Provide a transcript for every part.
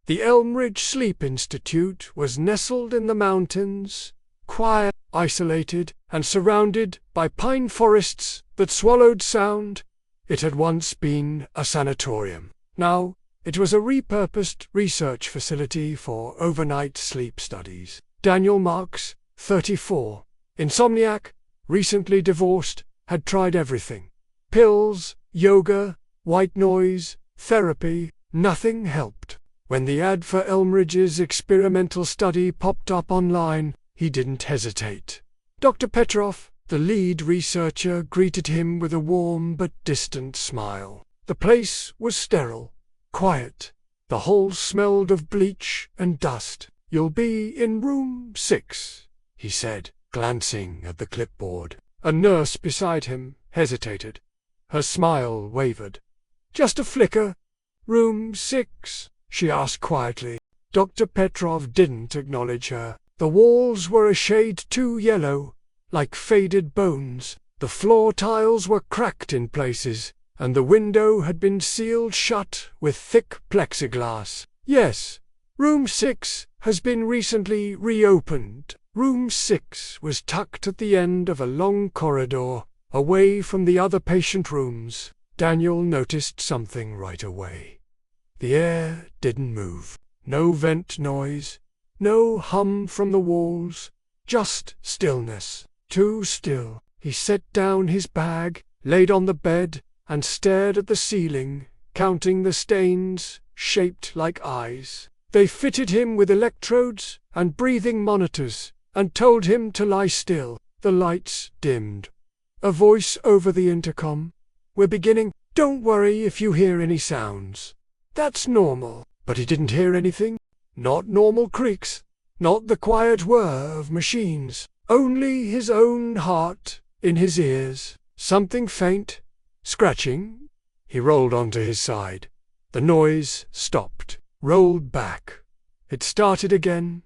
The Elmridge Sleep Institute was nestled in the mountains, quiet, isolated, and surrounded by pine forests that swallowed sound. It had once been a sanatorium. Now, it was a repurposed research facility for overnight sleep studies. Daniel Marks, 34, insomniac, recently divorced, had tried everything. Pills, yoga, white noise, therapy, nothing helped. When the ad for Elmridge's experimental study popped up online, he didn't hesitate. Dr. Petrov, the lead researcher, greeted him with a warm but distant smile. The place was sterile, quiet. The hall smelled of bleach and dust. "You'll be in room 6, he said, glancing at the clipboard. A nurse beside him hesitated. Her smile wavered. "Just a flicker. Room 6, she asked quietly. Dr. Petrov didn't acknowledge her. The walls were a shade too yellow, like faded bones. The floor tiles were cracked in places, and the window had been sealed shut with thick plexiglass. "Yes, room 6 has been recently reopened." Room 6 was tucked at the end of a long corridor, away from the other patient rooms. Daniel noticed something right away. The air didn't move. No vent noise, no hum from the walls, just stillness. Too still. He set down his bag, laid on the bed, and stared at the ceiling, counting the stains, shaped like eyes. They fitted him with electrodes and breathing monitors, and told him to lie still. The lights dimmed. A voice over the intercom. "We're beginning. Don't worry if you hear any sounds. That's normal." But he didn't hear anything. Not normal creaks. Not the quiet whir of machines. Only his own heart in his ears. Something faint. Scratching. He rolled onto his side. The noise stopped. Rolled back. It started again,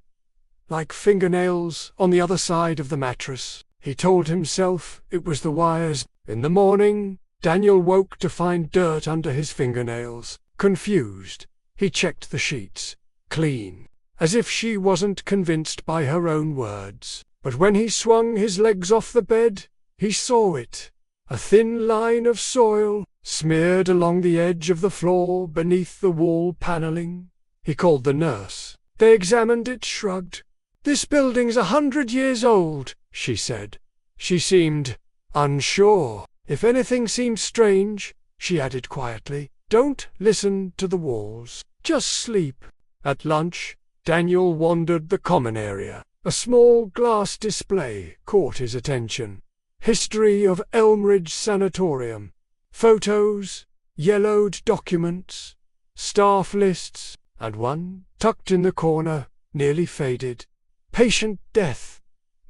like fingernails on the other side of the mattress. He told himself it was the wires. In the morning, Daniel woke to find dirt under his fingernails. Confused, he checked the sheets. Clean. As if she wasn't convinced by her own words. But when he swung his legs off the bed, he saw it. A thin line of soil, smeared along the edge of the floor beneath the wall paneling. He called the nurse. They examined it, shrugged. "This building's 100 years old," she said. She seemed unsure. "If anything seems strange," she added quietly, "don't listen to the walls. Just sleep." At lunch, Daniel wandered the common area. A small glass display caught his attention. History of Elmridge Sanatorium. Photos, yellowed documents, staff lists, and one, tucked in the corner, nearly faded. Patient death.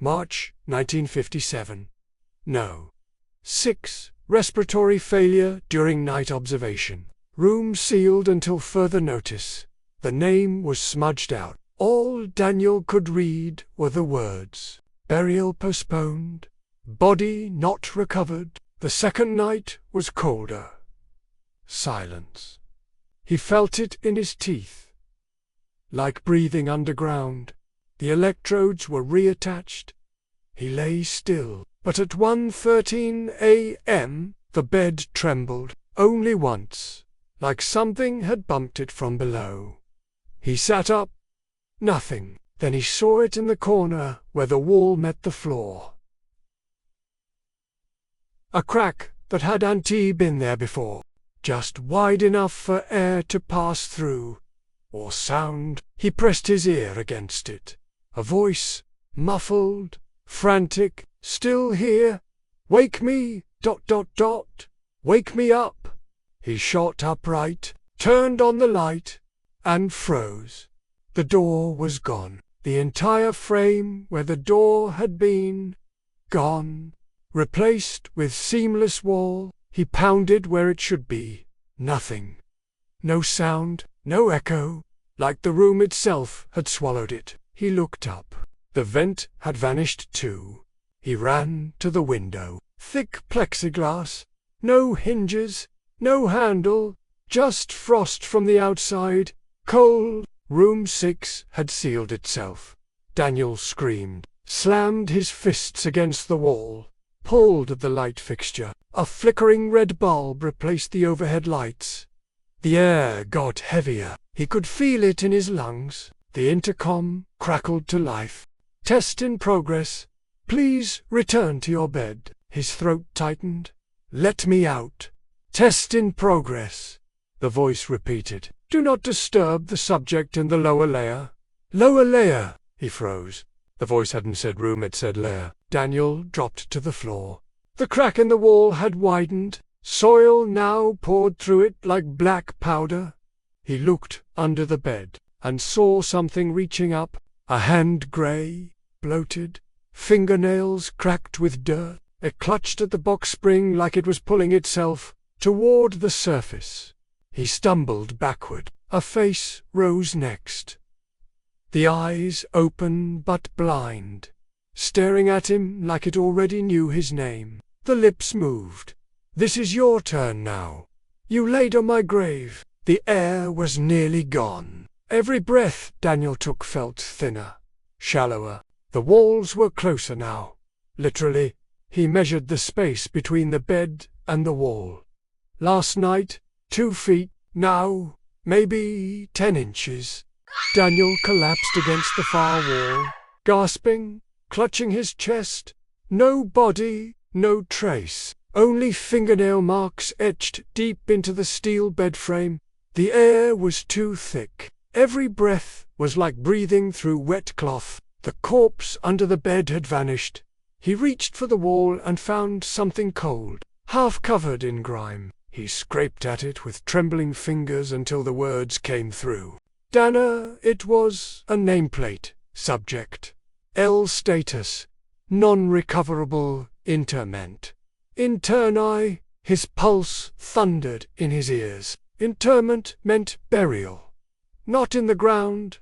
March 1957. No. 6. Respiratory failure during night observation. Room sealed until further notice. The name was smudged out. All Daniel could read were the words. Burial postponed. Body not recovered. The second night was colder. Silence. He felt it in his teeth. Like breathing underground. The electrodes were reattached. He lay still. But at 1:13 a.m., the bed trembled. Only once. Like something had bumped it from below. He sat up. Nothing. Then he saw it in the corner where the wall met the floor. A crack that hadn't been there before. Just wide enough for air to pass through. Or sound. He pressed his ear against it. A voice, muffled, frantic. "Still here? Wake me, ... Wake me up." He shot upright, turned on the light, and froze. The door was gone. The entire frame where the door had been, gone. Replaced with seamless wall. He pounded where it should be. Nothing. No sound, no echo, like the room itself had swallowed it. He looked up. The vent had vanished too. He ran to the window. Thick plexiglass. No hinges, no handle, just frost from the outside. Cold, Room 6 had sealed itself. Daniel screamed, slammed his fists against the wall, pulled at the light fixture. A flickering red bulb replaced the overhead lights. The air got heavier. He could feel it in his lungs. The intercom crackled to life. "Test in progress. Please return to your bed." His throat tightened. "Let me out." "Test in progress," the voice repeated. "Do not disturb the subject in the lower layer." "Lower layer." He froze. The voice hadn't said room, it said layer. Daniel dropped to the floor. The crack in the wall had widened. Soil now poured through it like black powder. He looked under the bed and saw something reaching up, a hand gray, bloated, fingernails cracked with dirt. It clutched at the box spring like it was pulling itself toward the surface. He stumbled backward. A face rose next. The eyes open but blind, staring at him like it already knew his name. The lips moved. "This is your turn now. You laid on my grave." The air was nearly gone. Every breath Daniel took felt thinner, shallower. The walls were closer now. Literally, he measured the space between the bed and the wall. Last night, 2 feet, now, maybe 10 inches. Daniel collapsed against the far wall, gasping, clutching his chest. No body, no trace, only fingernail marks etched deep into the steel bed frame. The air was too thick. Every breath was like breathing through wet cloth. The corpse under the bed had vanished. He reached for the wall and found something cold, half covered in grime. He scraped at it with trembling fingers until the words came through. Dana, it was a nameplate. Subject: L status, non-recoverable interment. Interni, his pulse thundered in his ears. Interment meant burial. Not in the ground.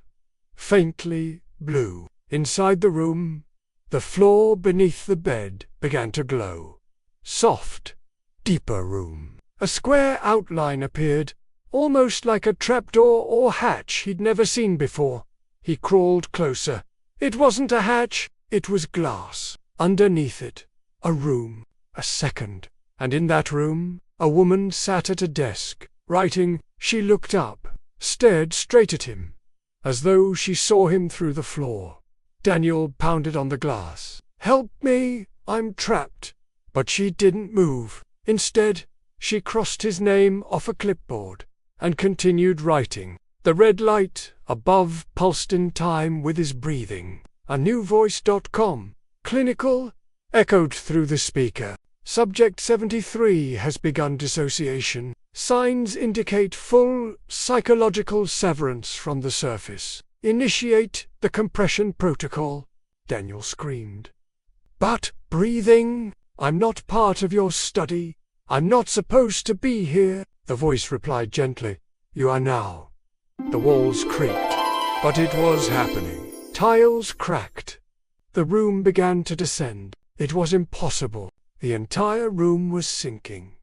Faintly blue. Inside the room, the floor beneath the bed began to glow. Soft, deeper room. A square outline appeared, almost like a trapdoor or hatch he'd never seen before. He crawled closer. It wasn't a hatch, it was glass. Underneath it, a room. A second. And in that room, a woman sat at a desk, writing. She looked up, stared straight at him, as though she saw him through the floor. Daniel pounded on the glass. "Help me, I'm trapped." But she didn't move. Instead, she crossed his name off a clipboard and continued writing. The red light above pulsed in time with his breathing. anewvoice.com. Clinical, echoed through the speaker. Subject 73 has begun dissociation. Signs indicate full psychological severance from the surface. Initiate the compression protocol. Daniel screamed. "But breathing? I'm not part of your study. I'm not supposed to be here." The voice replied gently. "You are now." The walls creaked, but it was happening. Tiles cracked. The room began to descend. It was impossible. The entire room was sinking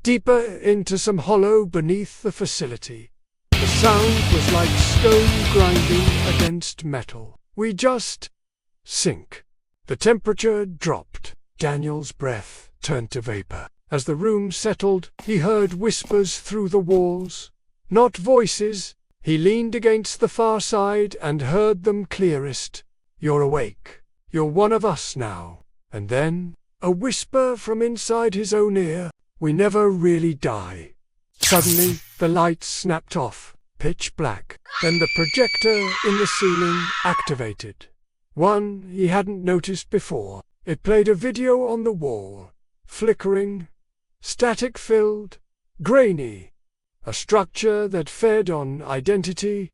deeper into some hollow beneath the facility. The sound was like stone grinding against metal. "We just sink." The temperature dropped. Daniel's breath turned to vapor. As the room settled, he heard whispers through the walls. Not voices. He leaned against the far side and heard them clearest. "You're awake. You're one of us now." And then, a whisper from inside his own ear. "We never really die." Suddenly, the lights snapped off, pitch black. Then the projector in the ceiling activated. One he hadn't noticed before. It played a video on the wall. Flickering, static-filled, grainy. A structure that fed on identity,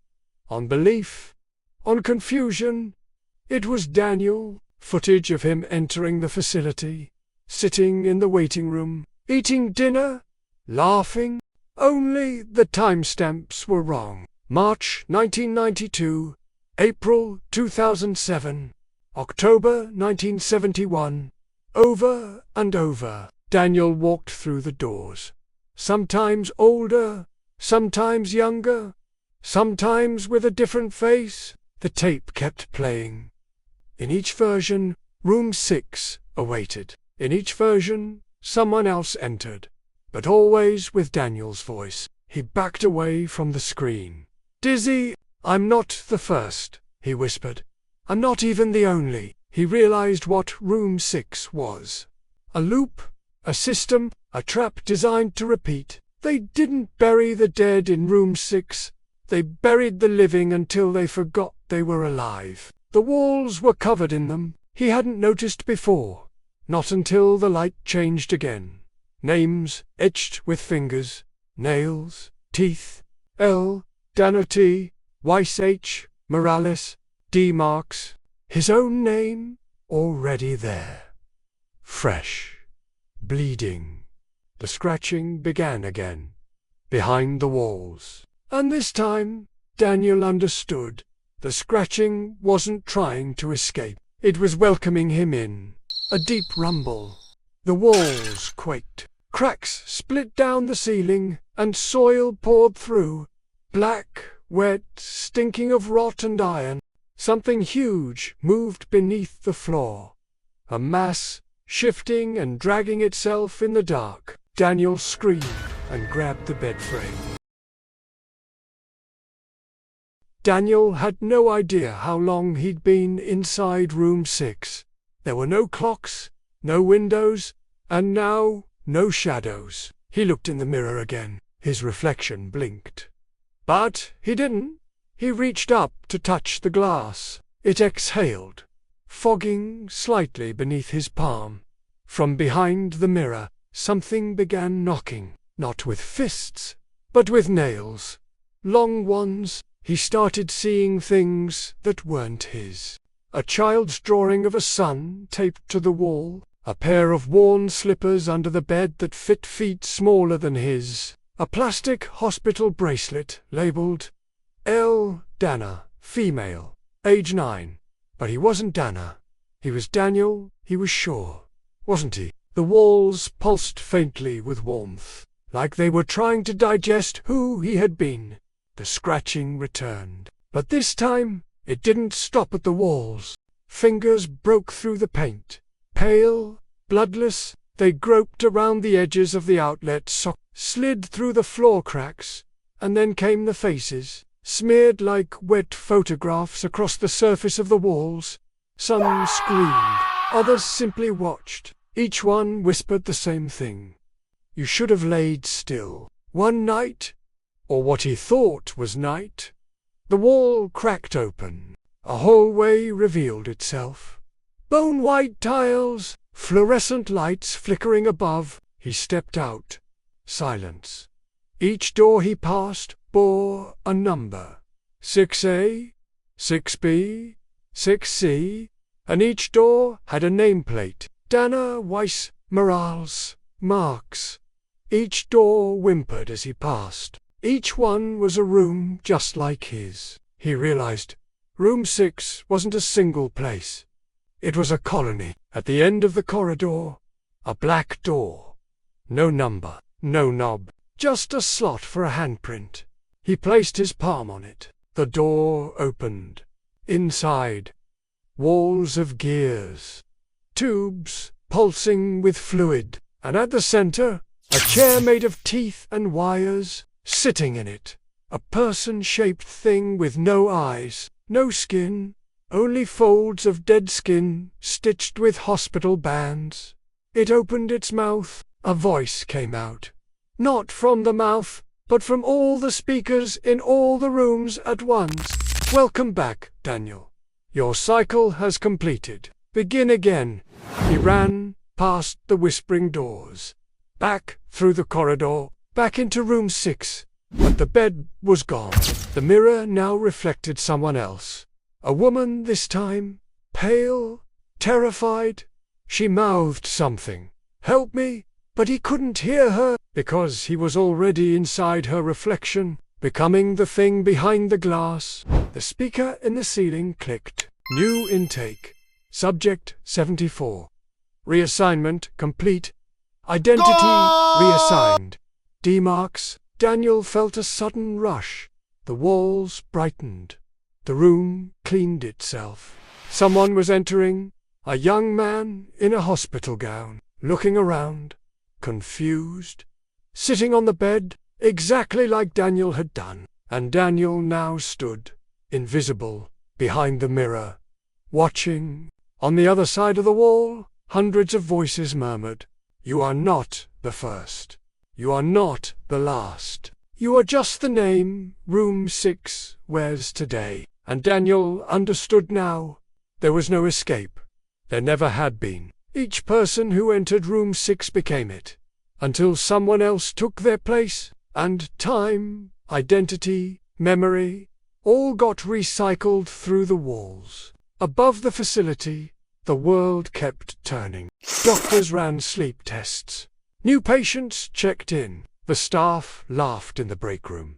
on belief, on confusion. It was Daniel. Footage of him entering the facility, sitting in the waiting room, eating dinner, laughing. Only the timestamps were wrong. March 1992, April 2007, October 1971. Over and over, Daniel walked through the doors. Sometimes older, sometimes younger, sometimes with a different face. The tape kept playing. In each version, room 6 awaited. In each version, someone else entered, but always with Daniel's voice. He backed away from the screen. "Dizzy, I'm not the first," he whispered. "I'm not even the only." He realized what room 6 was. A loop, a system, a trap designed to repeat. They didn't bury the dead in room 6. They buried the living until they forgot they were alive. The walls were covered in them. He hadn't noticed before, not until the light changed again. Names etched with fingers, nails, teeth, L, Dana T, Weiss H, Morales, D marks. His own name already there. Fresh. Bleeding. The scratching began again, behind the walls. And this time, Daniel understood. The scratching wasn't trying to escape. It was welcoming him in. A deep rumble. The walls quaked. Cracks split down the ceiling, and soil poured through. Black, wet, stinking of rot and iron. Something huge moved beneath the floor. A mass, shifting and dragging itself in the dark. Daniel screamed and grabbed the bed frame. Daniel had no idea how long he'd been inside room 6. There were no clocks, no windows, and now no shadows. He looked in the mirror again. His reflection blinked. But he didn't. He reached up to touch the glass. It exhaled, fogging slightly beneath his palm. From behind the mirror, something began knocking, not with fists, but with nails. Long ones. He started seeing things that weren't his. A child's drawing of a sun taped to the wall, a pair of worn slippers under the bed that fit feet smaller than his, a plastic hospital bracelet labeled L. Dana, female, age 9. But he wasn't Dana. He was Daniel, he was sure. Wasn't he? The walls pulsed faintly with warmth, like they were trying to digest who he had been. The scratching returned. But this time, it didn't stop at the walls. Fingers broke through the paint. Pale, bloodless, they groped around the edges of the outlet socket, slid through the floor cracks, and then came the faces, smeared like wet photographs across the surface of the walls. Some screamed, others simply watched. Each one whispered the same thing. You should have laid still. One night, or what he thought was night. The wall cracked open. A hallway revealed itself. Bone-white tiles, fluorescent lights flickering above. He stepped out. Silence. Each door he passed bore a number. 6A, 6B, 6C, and each door had a nameplate. Dana, Weiss, Morales, Marks. Each door whimpered as he passed. Each one was a room just like his. He realized room 6 wasn't a single place. It was a colony. At the end of the corridor, a black door. No number, no knob, just a slot for a handprint. He placed his palm on it. The door opened. Inside, walls of gears, tubes pulsing with fluid, and at the center, a chair made of teeth and wires. Sitting in it, a person-shaped thing with no eyes, no skin, only folds of dead skin stitched with hospital bands. It opened its mouth. A voice came out. Not from the mouth, but from all the speakers in all the rooms at once. Welcome back, Daniel. Your cycle has completed. Begin again. He ran past the whispering doors, back through the corridor, back into room 6, but the bed was gone. The mirror now reflected someone else. A woman this time, pale, terrified. She mouthed something. Help me, but he couldn't hear her, because he was already inside her reflection, becoming the thing behind the glass. The speaker in the ceiling clicked. New intake. Subject 74. Reassignment complete. Identity reassigned. D marks. Daniel felt a sudden rush. The walls brightened. The room cleaned itself. Someone was entering, a young man in a hospital gown, looking around, confused, sitting on the bed, exactly like Daniel had done. And Daniel now stood, invisible, behind the mirror, watching. On the other side of the wall, hundreds of voices murmured, "You are not the first. You are not the last. You are just the name Room 6 wears today." And Daniel understood now. There was no escape. There never had been. Each person who entered Room 6 became it, until someone else took their place, and time, identity, memory, all got recycled through the walls. Above the facility, the world kept turning. Doctors ran sleep tests. New patients checked in. The staff laughed in the break room.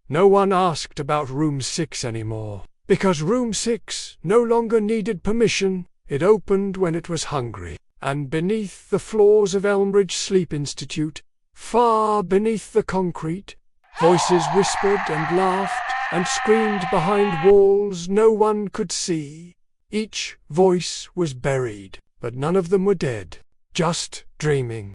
No one asked about Room 6 anymore, because Room 6 no longer needed permission. It opened when it was hungry. And beneath the floors of Elmridge Sleep Institute, far beneath the concrete, voices whispered and laughed and screamed behind walls no one could see. Each voice was buried, but none of them were dead, just dreaming.